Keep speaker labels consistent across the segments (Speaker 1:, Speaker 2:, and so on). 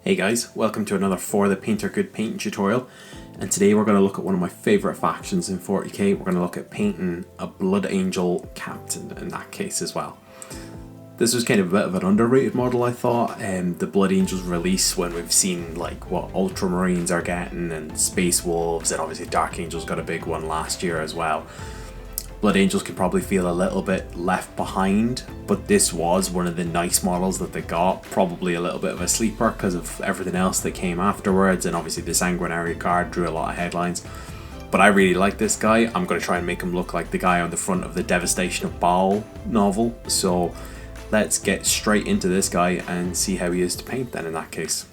Speaker 1: Hey guys, welcome to another For the Painter Good painting tutorial, and today we're going to look at one of my favourite factions in 40k. We're going to look at painting a Blood Angel captain in that case as well. This was kind of a bit of an underrated model, I thought. The Blood Angels release, when we've seen like what Ultramarines are getting and Space Wolves, and obviously Dark Angels got a big one last year as well. Blood Angels can probably feel a little bit left behind, but this was one of the nice models that they got. Probably a little bit of a sleeper because of everything else that came afterwards, and obviously the Sanguinary card drew a lot of headlines. But I really like this guy. I'm going to try and make him look like the guy on the front of the Devastation of Ball novel. So let's get straight into this guy and see how he is to paint then in that case.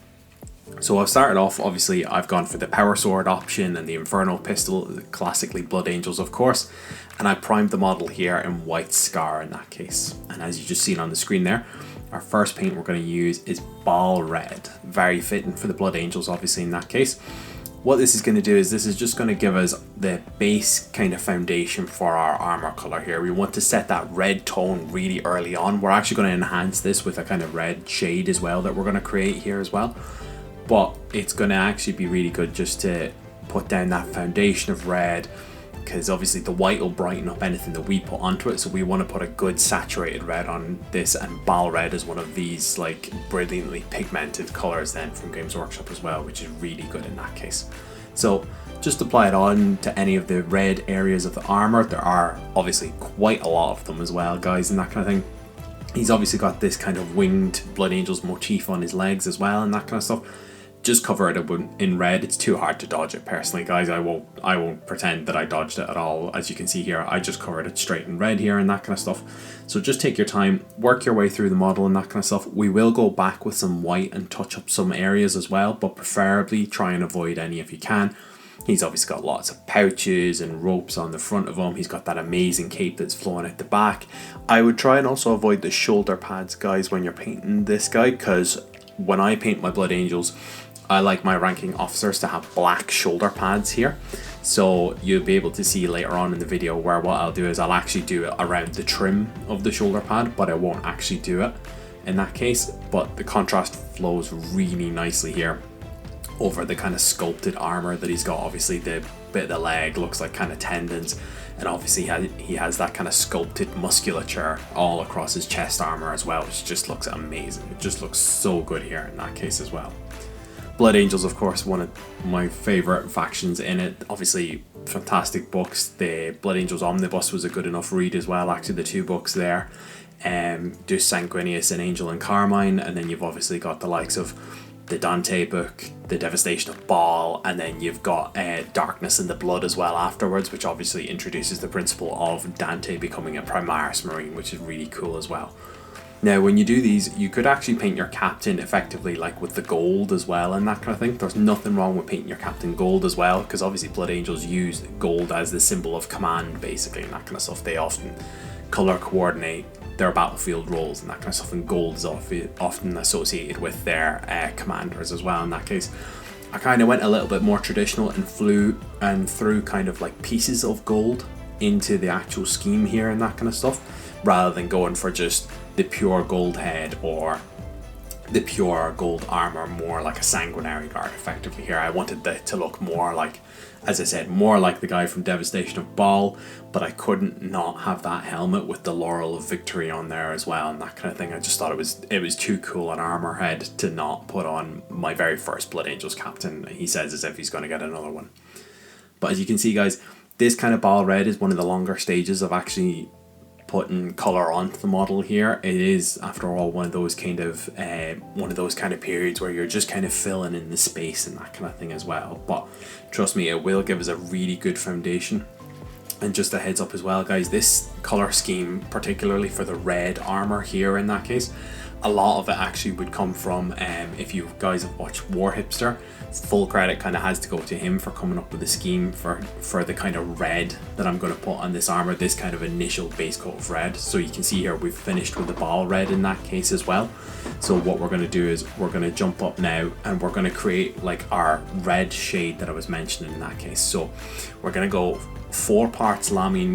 Speaker 1: So I've started off, obviously I've gone for the Power Sword option and the Infernal Pistol, classically Blood Angels of course, and I primed the model here in White Scar in that case. And as you just seen on the screen there, our first paint we're going to use is Ball Red, very fitting for the Blood Angels obviously in that case. What this is going to do is this is just going to give us the base kind of foundation for our armor color here. We want to set that red tone really early on. We're actually going to enhance this with a kind of red shade as well that we're going to create here as well. But it's going to actually be really good just to put down that foundation of red, because obviously the white will brighten up anything that we put onto it, so we want to put a good saturated red on this, and Ball Red is one of these like brilliantly pigmented colors then from Games Workshop as well, which is really good in that case. So just apply it on to any of the red areas of the armor. There are obviously quite a lot of them as well, guys, and that kind of thing. He's obviously got this kind of winged Blood Angels motif on his legs as well and that kind of stuff. Just cover it in red. It's too hard to dodge it personally, guys. I won't pretend that I dodged it at all. As you can see here, I just covered it straight in red here and that kind of stuff. So just take your time, work your way through the model and that kind of stuff. We will go back with some white and touch up some areas as well, but preferably try and avoid any if you can. He's obviously got lots of pouches and ropes on the front of him. He's got that amazing cape that's flowing out the back. I would try and also avoid the shoulder pads, guys, when you're painting this guy, because when I paint my Blood Angels, I like my ranking officers to have black shoulder pads here. So you'll be able to see later on in the video where what I'll do is I'll actually do it around the trim of the shoulder pad, but I won't actually do it in that case. But the contrast flows really nicely here over the kind of sculpted armor that he's got. Obviously the bit of the leg looks like kind of tendons, and obviously he has that kind of sculpted musculature all across his chest armor as well, which just looks amazing. It just looks so good here in that case as well. Blood Angels, of course, one of my favourite factions in it. Obviously, fantastic books. The Blood Angels Omnibus was a good enough read as well. Actually, the two books there, Deus Sanguinius and Angel and Carmine, and then you've obviously got the likes of the Dante book, the Devastation of Ball, and then you've got Darkness in the Blood as well afterwards, which obviously introduces the principle of Dante becoming a Primaris Marine, which is really cool as well. Now, when you do these, you could actually paint your captain effectively like with the gold as well and that kind of thing. There's nothing wrong with painting your captain gold as well, because obviously Blood Angels use gold as the symbol of command basically and that kind of stuff. They often color coordinate their battlefield roles and that kind of stuff, and gold is often associated with their commanders as well in that case. I kind of went a little bit more traditional and threw kind of like pieces of gold into the actual scheme here and that kind of stuff, rather than going for just the pure gold head or the pure gold armor, more like a Sanguinary guard effectively here. I wanted that to look more like, as I said, more like the guy from Devastation of Ball, but I couldn't not have that helmet with the Laurel of Victory on there as well and that kind of thing. I just thought it was too cool an armor head to not put on my very first Blood Angels captain. He says as if he's going to get another one. But as you can see, guys, this kind of Ball Red is one of the longer stages of actually putting color onto the model here. It is, after all, one of those kind of periods where you're just kind of filling in the space and that kind of thing as well. But trust me, it will give us a really good foundation. And just a heads up as well, guys, this color scheme, particularly for the red armor here in that case, a lot of it actually would come from, if you guys have watched War Hipster, full credit kind of has to go to him for coming up with the scheme for the kind of red that I'm going to put on this armor, this kind of initial base coat of red. So you can see here we've finished with the Ball Red in that case as well. So what we're going to do is we're going to jump up now and we're going to create like our red shade that I was mentioning in that case. So we're going to go 4 parts Lamine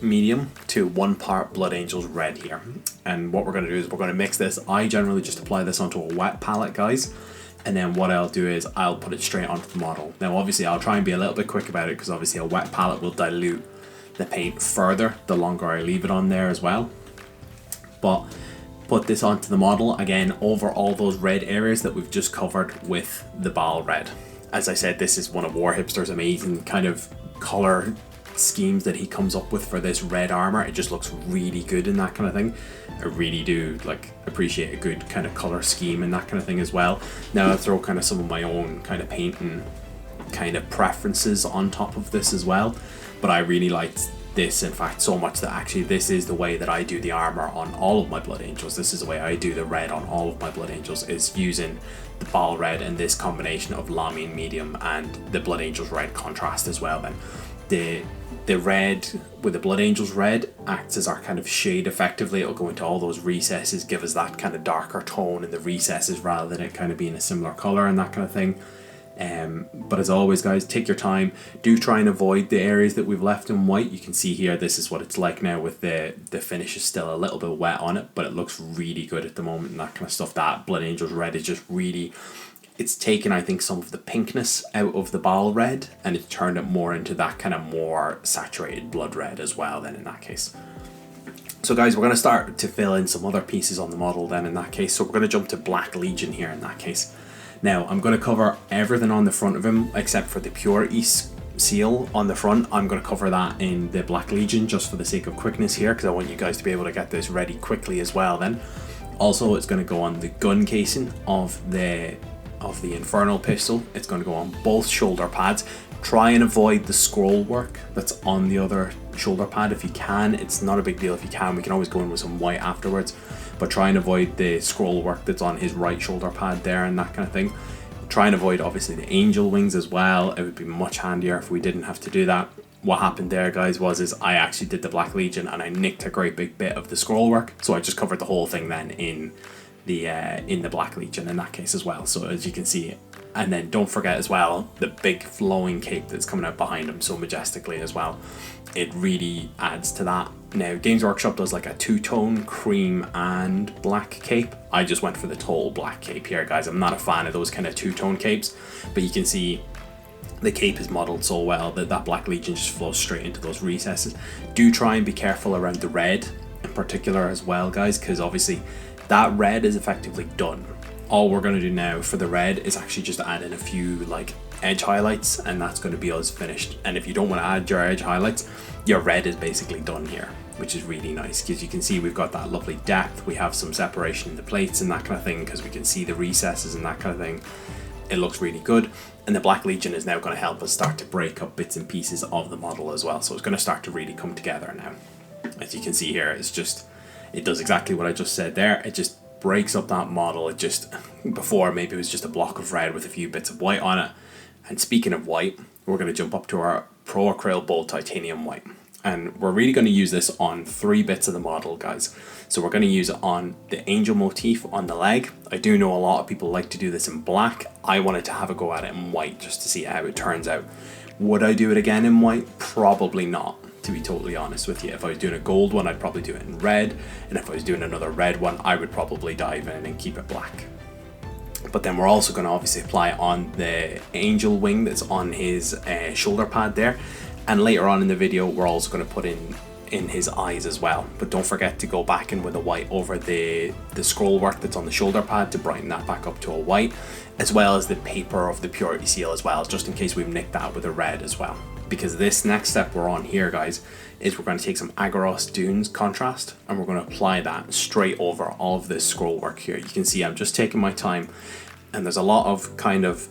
Speaker 1: medium to 1 part Blood Angels red here. And what we're going to do is we're going to mix this. I generally just apply this onto a wet palette, guys. And then what I'll do is I'll put it straight onto the model. Now obviously I'll try and be a little bit quick about it, because obviously a wet palette will dilute the paint further the longer I leave it on there as well. But put this onto the model again over all those red areas that we've just covered with the Ball red. As I said, this is one of War Hipster's amazing kind of color schemes that he comes up with for this red armor. It just looks really good in that kind of thing. I really do like appreciate a good kind of color scheme and that kind of thing as well. Now I'll throw kind of some of my own kind of painting kind of preferences on top of this as well, but I really liked this in fact so much that actually this is the way that I do the armor on all of my Blood Angels. This is the way I do the red on all of my Blood Angels, is using the Ball red and this combination of Lamine medium and the Blood Angels red contrast as well. Then the red with the Blood Angels red acts as our kind of shade effectively. It'll go into all those recesses, give us that kind of darker tone in the recesses rather than it kind of being a similar color and that kind of thing. But as always guys, take your time, do try and avoid the areas that we've left in white. You can see here this is what it's like now with the finish is still a little bit wet on it, but it looks really good at the moment and that kind of stuff. That Blood Angels red is just really, it's taken I think some of the pinkness out of the Ball red and it's turned it more into that kind of more saturated blood red as well then in that case. So guys, we're going to start to fill in some other pieces on the model then in that case. So we're going to jump to Black Legion here in that case. Now I'm going to cover everything on the front of him except for the purity seal on the front. I'm going to cover that in the Black Legion just for the sake of quickness here, because I want you guys to be able to get this ready quickly as well then. Also it's going to go on the gun casing of the Infernal pistol. It's going to go on both shoulder pads. Try and avoid the scroll work that's on the other shoulder pad if you can. It's not a big deal if you can. We can always go in with some white afterwards, but try and avoid the scroll work that's on his right shoulder pad there and that kind of thing. Try and avoid obviously the angel wings as well. It would be much handier if we didn't have to do that. What happened there guys is I actually did the Black Legion and I nicked a great big bit of the scroll work, so I just covered the whole thing then in the Black Legion in that case as well. So as you can see, and then don't forget as well the big flowing cape that's coming out behind him so majestically as well. It really adds to that. Now Games Workshop does like a two-tone cream and black cape. I just went for the total black cape here guys. I'm not a fan of those kind of two-tone capes, but you can see the cape is modeled so well that that Black Legion just flows straight into those recesses. Do try and be careful around the red in particular as well guys, because obviously that red is effectively done. All we're going to do now for the red is actually just add in a few like edge highlights and that's going to be us finished. And if you don't want to add your edge highlights, your red is basically done here, which is really nice because you can see we've got that lovely depth. We have some separation in the plates and that kind of thing because we can see the recesses and that kind of thing. It looks really good. And the Black Legion is now going to help us start to break up bits and pieces of the model as well. So it's going to start to really come together now. As you can see here, it's just, it does exactly what I just said there. It just breaks up that model. It just, before maybe it was just a block of red with a few bits of white on it. And speaking of white, we're going to jump up to our Pro Acryl Bold Titanium White. And we're really going to use this on 3 bits of the model, guys. So we're going to use it on the angel motif on the leg. I do know a lot of people like to do this in black. I wanted to have a go at it in white just to see how it turns out. Would I do it again in white? Probably not, to be totally honest with you. If I was doing a gold one, I'd probably do it in red. And if I was doing another red one, I would probably dive in and keep it black. But then we're also going to obviously apply it on the angel wing that's on his shoulder pad there. And later on in the video, we're also going to put in his eyes as well. But don't forget to go back in with a white over the scroll work that's on the shoulder pad to brighten that back up to a white, as well as the paper of the purity seal as well, just in case we've nicked that with a red as well. Because this next step we're on here, guys, is we're going to take some Agaros Dunes contrast and we're going to apply that straight over all of this scroll work here. You can see I'm just taking my time, and there's a lot of kind of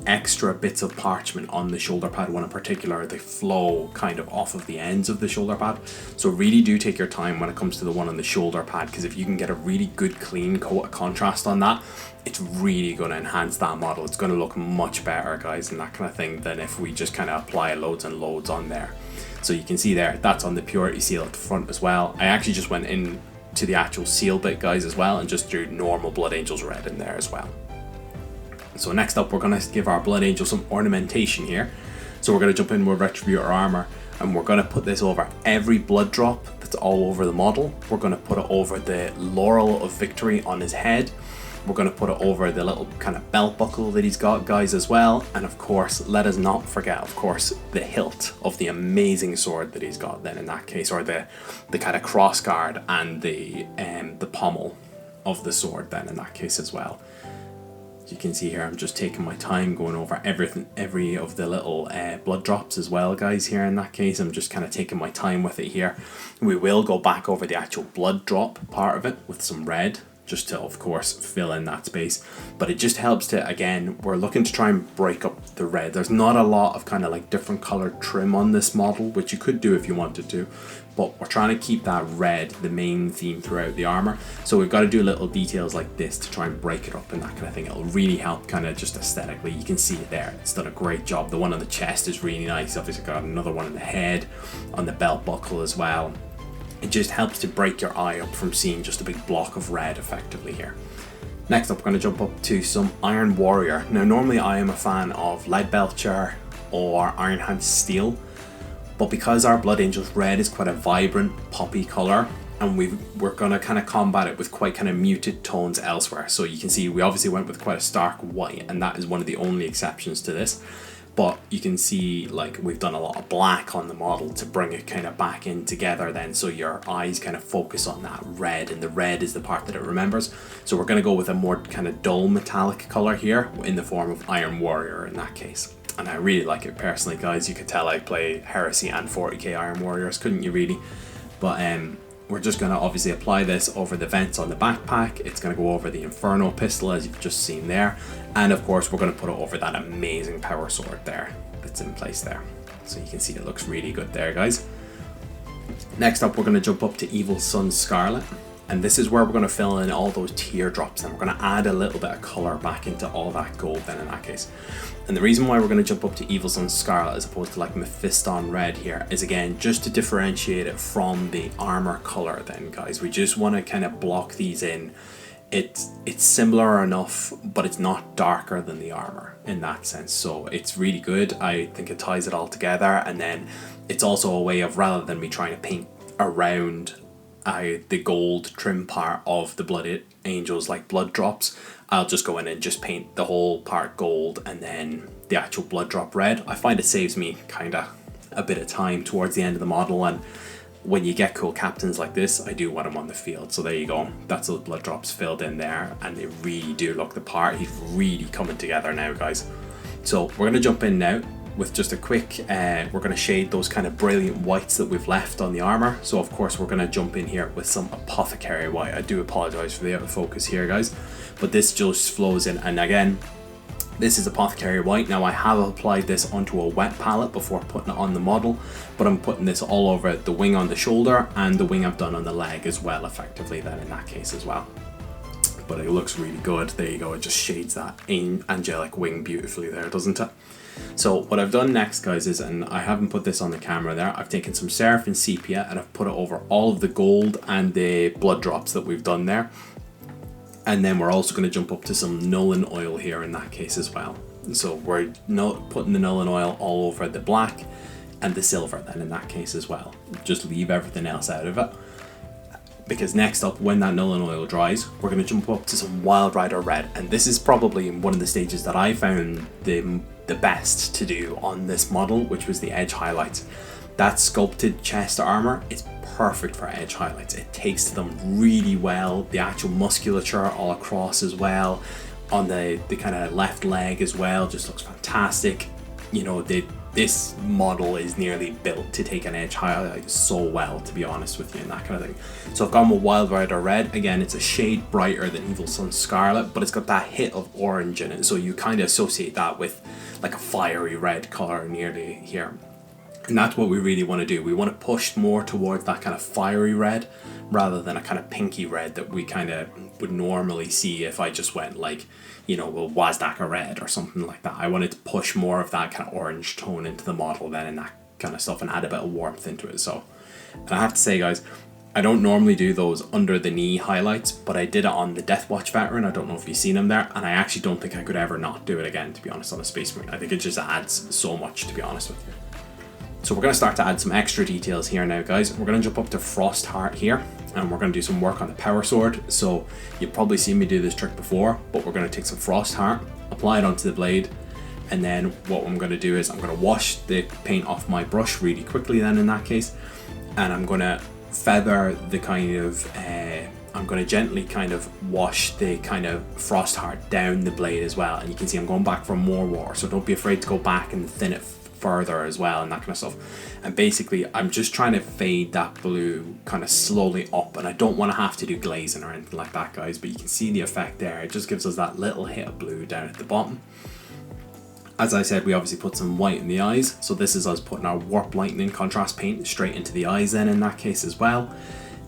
Speaker 1: extra bits of parchment on the shoulder pad one in particular. They flow kind of off of the ends of the shoulder pad, so really do take your time when it comes to the one on the shoulder pad, because if you can get a really good clean coat of contrast on that, it's really going to enhance that model. It's going to look much better, guys, and that kind of thing, than if we just kind of apply loads and loads on there. So you can see there, that's on the purity seal at the front as well. I actually just went in to the actual seal bit, guys, as well, and just drew normal Blood Angels red in there as well. So next up, we're going to give our Blood Angel some ornamentation here. So we're going to jump in with Retributor armor, and we're going to put this over every blood drop that's all over the model. We're going to put it over the Laurel of Victory on his head. We're going to put it over the little kind of belt buckle that he's got, guys, as well. And of course, let us not forget, of course, the hilt of the amazing sword that he's got then in that case, or the kind of cross guard and the pommel of the sword then in that case as well. As you can see here, I'm just taking my time going over every of the little blood drops as well, guys, here in that case. I'm just kind of taking my time with it here. We will go back over the actual blood drop part of it with some red, just to, of course, fill in that space. But it just helps to, again, we're looking to try and break up the red. There's not a lot of kind of like different colored trim on this model, which you could do if you wanted to, but we're trying to keep that red the main theme throughout the armor. So we've got to do little details like this to try and break it up and that kind of thing. It'll really help kind of just aesthetically. You can see it there. It's done a great job. The one on the chest is really nice. Obviously got another one on the head, on the belt buckle as well. It just helps to break your eye up from seeing just a big block of red effectively here. Next up, we're going to jump up to some Iron Warrior. Now, normally I am a fan of Lead Belcher or Iron Hand Steel, but because our Blood Angel's red is quite a vibrant poppy color, and we're going to kind of combat it with quite kind of muted tones elsewhere. So you can see we obviously went with quite a stark white, and that is one of the only exceptions to this. But you can see like we've done a lot of black on the model to bring it kind of back in together then, so your eyes kind of focus on that red, and the red is the part that it remembers. So we're going to go with a more kind of dull metallic color here in the form of Iron Warrior in that case. And I really like it personally, guys. You could tell I play Heresy and 40k Iron Warriors, couldn't you really? But we're just going to obviously apply this over the vents on the backpack. It's going to go over the Inferno pistol as you've just seen there. And of course we're going to put it over that amazing power sword there that's in place there. So you can see it looks really good there, guys. Next up, we're going to jump up to Evil Sunz Scarlet. And this is where we're going to fill in all those teardrops, and we're going to add a little bit of colour back into all that gold then in that case. And the reason why we're going to jump up to Evil Sunz Scarlet as opposed to like Mephiston Red here is, again, just to differentiate it from the armour colour then, guys. We just want to kind of block these in. It's similar enough, but it's not darker than the armour in that sense. So it's really good. I think it ties it all together, and then it's also a way of, rather than me trying to paint around the gold trim part of the Blood Angel's like blood drops, I'll just go in and just paint the whole part gold and then the actual blood drop red. I find it saves me kind of a bit of time towards the end of the model, and when you get cool captains like this, I do want them on the field. So there you go, that's those blood drops filled in there, and they really do look the part. He's really coming together now, guys. So we're going to jump in now with just a quick, we're going to shade those kind of brilliant whites that we've left on the armor. So of course we're going to jump in here with some Apothecary white. I do apologize for the out of focus here, guys, but this just flows in. And again, this is Apothecary white. Now I have applied this onto a wet palette before putting it on the model, but I'm putting this all over the wing on the shoulder and the wing I've done on the leg as well, effectively then in that case as well. But it looks really good. There you go, it just shades that angelic wing beautifully there, doesn't it? So what I've done next, guys, is, and I haven't put this on the camera there, I've taken some Seraphim Sepia and I've put it over all of the gold and the blood drops that we've done there. And then we're also going to jump up to some Nuln Oil here in that case as well. So we're putting the Nuln Oil all over the black and the silver then in that case as well. Just leave everything else out of it, because next up, when that Nuln Oil dries, we're going to jump up to some Wild Rider Red. And this is probably one of the stages that I found the best to do on this model, which was the edge highlights. That sculpted chest armor is perfect for edge highlights. It takes to them really well. The actual musculature all across as well, on the kind of left leg as well, just looks fantastic. You know, this model is nearly built to take an edge highlight so well, to be honest with you, and that kind of thing. So I've gone with Wild Rider Red. Again, it's a shade brighter than Evil Sunz Scarlet, but it's got that hit of orange in it, so you kind of associate that with like a fiery red color nearly here. And that's what we really want to do. We want to push more towards that kind of fiery red rather than a kind of pinky red that we kind of would normally see if I just went like, you know, well, Wazdaka red or something like that. I wanted to push more of that kind of orange tone into the model then and that kind of stuff, and add a bit of warmth into it. So, and I have to say, guys, I don't normally do those under the knee highlights, but I did it on the Deathwatch Veteran. I don't know if you've seen him there, and I actually don't think I could ever not do it again, to be honest, on a Space Marine. I think it just adds so much, to be honest with you. So we're going to start to add some extra details here now, guys. We're going to jump up to Frost Heart here, and we're going to do some work on the power sword. So you've probably seen me do this trick before, but we're going to take some Frost Heart, apply it onto the blade, and then what I'm going to do is I'm going to wash the paint off my brush really quickly then in that case, and I'm going to feather the kind of I'm going to gently kind of wash the kind of Frost Heart down the blade as well. And you can see I'm going back for more water, so don't be afraid to go back and thin it further as well and that kind of stuff. And basically I'm just trying to fade that blue kind of slowly up, and I don't want to have to do glazing or anything like that, guys, but you can see the effect there. It just gives us that little hit of blue down at the bottom. As I said, we obviously put some white in the eyes, so this is us putting our Warp Lightning contrast paint straight into the eyes then in that case as well.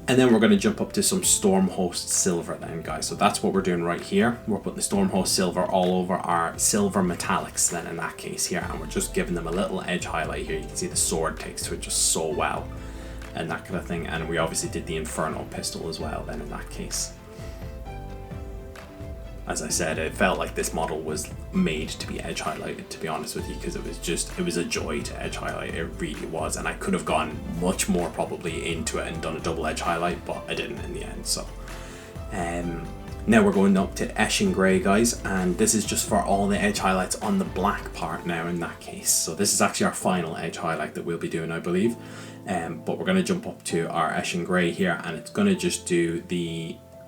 Speaker 1: And then we're going to jump up to some Stormhost Silver then, guys. So that's what we're doing right here. We're putting the Stormhost Silver all over our silver metallics then in that case here, and we're just giving them a little edge highlight here. You can see the sword takes to it just so well and that kind of thing. And we obviously did the Inferno pistol as well then in that case. As I said, it felt like this model was made to be edge highlighted, to be honest with you, because it was a joy to edge highlight. It really was, and I could have gone much more probably into it and done a double edge highlight, but I didn't in the end. So now we're going up to Eshin Grey, guys, and this is just for all the edge highlights on the black part now in that case. So this is actually our final edge highlight that we'll be doing, I believe. But we're going to jump up to our Eshin Grey here, and it's going to just do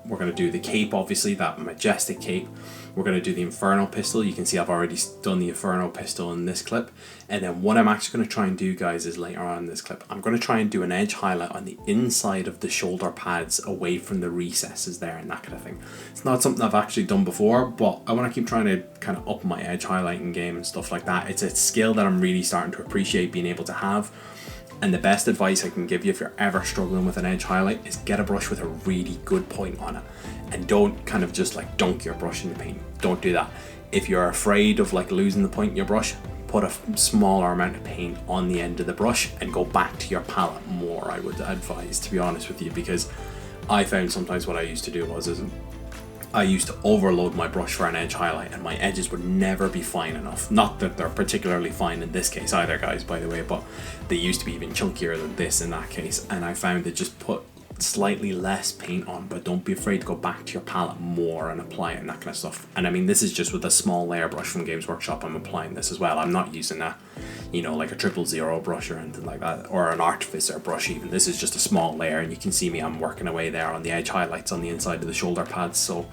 Speaker 1: we're going to do the cape, obviously, that majestic cape. We're going to do the Inferno pistol. You can see I've already done the Inferno pistol in this clip. And then what I'm actually going to try and do, guys, is later on in this clip, I'm going to try and do an edge highlight on the inside of the shoulder pads away from the recesses there and that kind of thing. It's not something I've actually done before, but I want to keep trying to kind of up my edge highlighting game and stuff like that. It's a skill that I'm really starting to appreciate being able to have. And the best advice I can give you if you're ever struggling with an edge highlight is get a brush with a really good point on it, and don't kind of just like dunk your brush in the paint. Don't do that. If you're afraid of like losing the point in your brush, put a smaller amount of paint on the end of the brush and go back to your palette more, I would advise, to be honest with you, because I found sometimes what I used to do was I used to overload my brush for an edge highlight, and my edges would never be fine enough. Not that they're particularly fine in this case either, guys, by the way, but they used to be even chunkier than this in that case. And I found that just put slightly less paint on, but don't be afraid to go back to your palette more and apply it and that kind of stuff. And I mean, this is just with a small layer brush from Games Workshop. I'm applying this as well. I'm not using a, you know, like a 000 brush or anything like that, or an Artificer brush even. This is just a small layer, and you can see me, I'm working away there on the edge highlights on the inside of the shoulder pads. So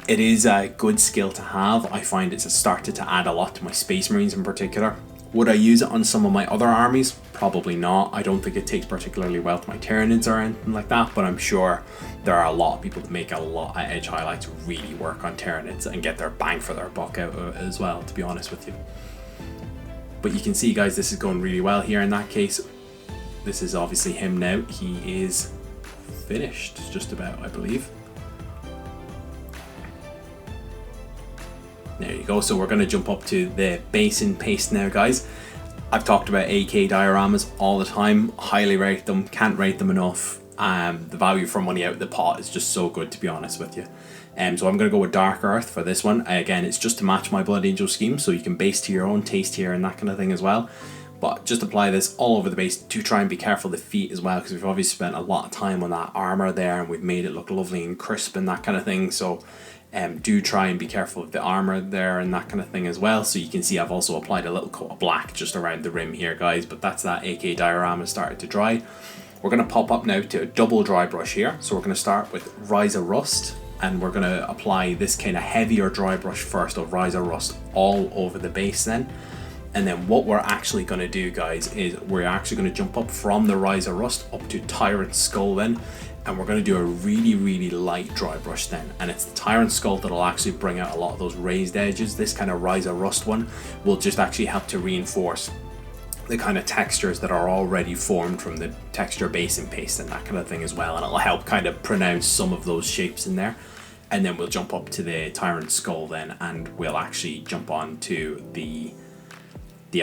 Speaker 1: it is a good skill to have. I find it's started to add a lot to my Space Marines in particular. Would I use it on some of my other armies? Probably not. I don't think it takes particularly well to my Tyranids or anything like that, but I'm sure there are a lot of people that make a lot of edge highlights really work on Tyranids and get their bang for their buck out of it as well, to be honest with you. But you can see, guys, this is going really well here in that case. This is obviously him now. He is finished just about, I believe. There you go. So we're going to jump up to the basin paste now, guys. I've talked about AK dioramas all the time. Highly rate them. Can't rate them enough. The value for money out of the pot is just so good, to be honest with you. So I'm going to go with Dark Earth for this one. Again, it's just to match my Blood Angel scheme, so you can base to your own taste here and that kind of thing as well. But just apply this all over the base. Do try and be careful of the feet as well, because we've obviously spent a lot of time on that armor there, and we've made it look lovely and crisp and that kind of thing. So do try and be careful of the armor there and that kind of thing as well. So you can see I've also applied a little coat of black just around the rim here, guys, but that's that AK diorama started to dry. We're going to pop up now to a double dry brush here. So we're going to start with Rise of Rust, and we're going to apply this kind of heavier dry brush first of Rise of Rust all over the base then. And then what we're actually going to do, guys, is we're actually going to jump up from the Rise of Rust up to Tyrant Skull then, and we're going to do a really, really light dry brush then. And it's the Tyrant Skull that'll actually bring out a lot of those raised edges. This kind of Rise of Rust one will just actually help to reinforce the kind of textures that are already formed from the texture basin paste and that kind of thing as well. And it'll help kind of pronounce some of those shapes in there. And then we'll jump up to the Tyrant Skull then, and we'll actually jump on to the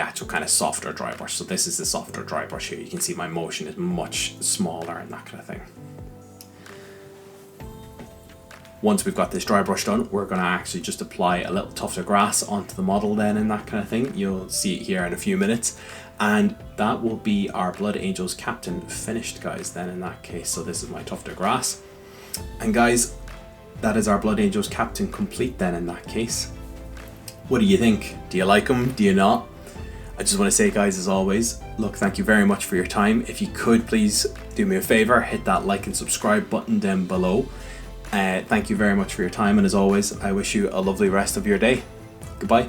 Speaker 1: actual kind of softer dry brush. So this is the softer dry brush here. You can see my motion is much smaller and that kind of thing. Once we've got this dry brush done, we're going to actually just apply a little tuft of grass onto the model then and that kind of thing. You'll see it here in a few minutes. And that will be our Blood Angels captain finished, guys, then in that case. So this is my tuft of grass. And guys, that is our Blood Angels captain complete then in that case. What do you think? Do you like him? Do you not? I just want to say, guys, as always, look, thank you very much for your time. If you could, please do me a favor, hit that like and subscribe button down below. Thank you very much for your time, and as always, I wish you a lovely rest of your day. Goodbye.